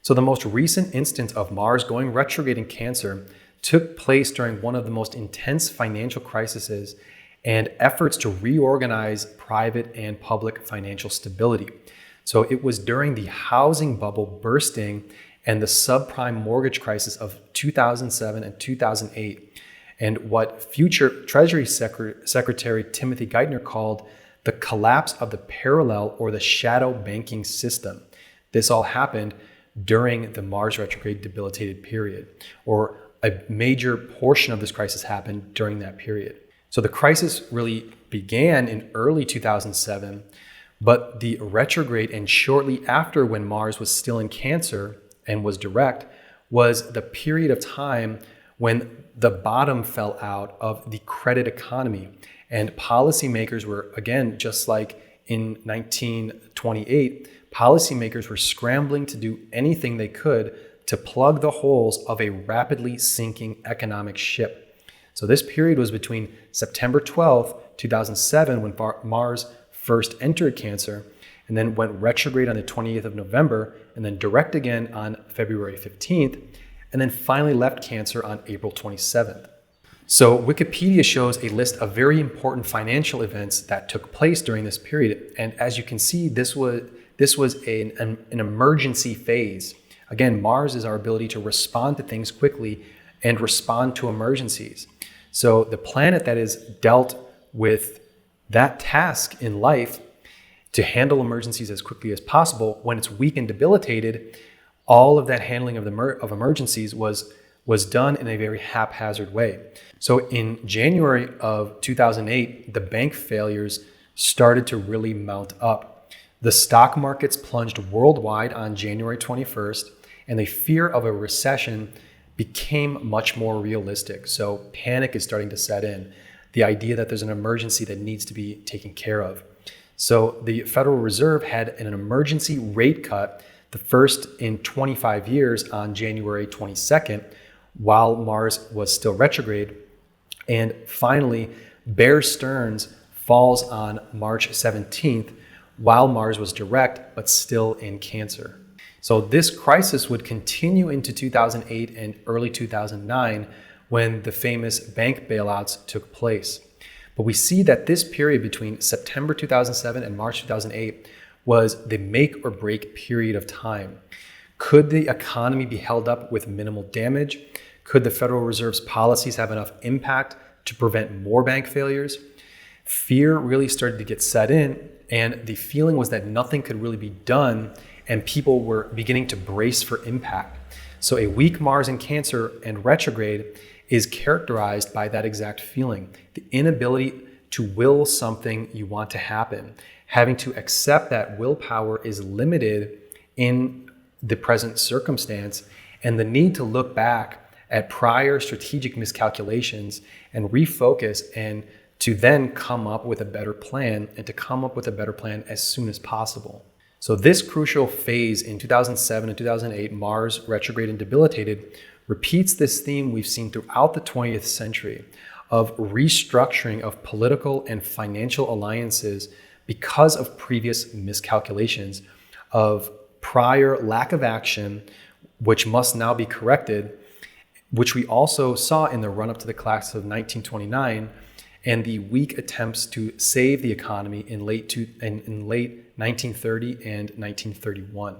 So the most recent instance of Mars going retrograde in Cancer took place during one of the most intense financial crises and efforts to reorganize private and public financial stability. So it was during the housing bubble bursting and the subprime mortgage crisis of 2007 and 2008, and what future Treasury Secretary Timothy Geithner called the collapse of the parallel or the shadow banking system. This all happened during the Mars retrograde debilitated period, or a major portion of this crisis happened during that period. So the crisis really began in early 2007, but the retrograde and shortly after, when Mars was still in Cancer and was direct, was the period of time when the bottom fell out of the credit economy. And policymakers were, again, just like in 1928, policymakers were scrambling to do anything they could to plug the holes of a rapidly sinking economic ship. So this period was between September 12th, 2007, when Mars first entered Cancer, and then went retrograde on the 28th of November, and then direct again on February 15th, and then finally left Cancer on April 27th. So Wikipedia shows a list of very important financial events that took place during this period. And as you can see, this was an emergency phase. Again, Mars is our ability to respond to things quickly and respond to emergencies. So the planet that is dealt with that task in life to handle emergencies as quickly as possible, when it's weak and debilitated, all of that handling of emergencies was done in a very haphazard way. So in January of 2008, the bank failures started to really mount up. The stock markets plunged worldwide on January 21st, and the fear of a recession became much more realistic. So panic is starting to set in. The idea that there's an emergency that needs to be taken care of. So the Federal Reserve had an emergency rate cut, the first in 25 years, on January 22nd, while Mars was still retrograde. And finally, Bear Stearns falls on March 17th, while Mars was direct, but still in Cancer. So this crisis would continue into 2008 and early 2009, when the famous bank bailouts took place. But we see that this period between September 2007 and March 2008 was the make or break period of time. Could the economy be held up with minimal damage? Could the Federal Reserve's policies have enough impact to prevent more bank failures? Fear really started to get set in, and the feeling was that nothing could really be done, and people were beginning to brace for impact. So a weak Mars in Cancer and retrograde is characterized by that exact feeling, the inability to will something you want to happen, having to accept that willpower is limited in the present circumstance, and the need to look back at prior strategic miscalculations and refocus, and to then come up with a better plan, and to come up with a better plan as soon as possible. So this crucial phase in 2007 and 2008, Mars retrograde and debilitated, repeats this theme we've seen throughout the 20th century of restructuring of political and financial alliances because of previous miscalculations, of prior lack of action, which must now be corrected, which we also saw in the run-up to the collapse of 1929 and the weak attempts to save the economy in late 1930 and 1931.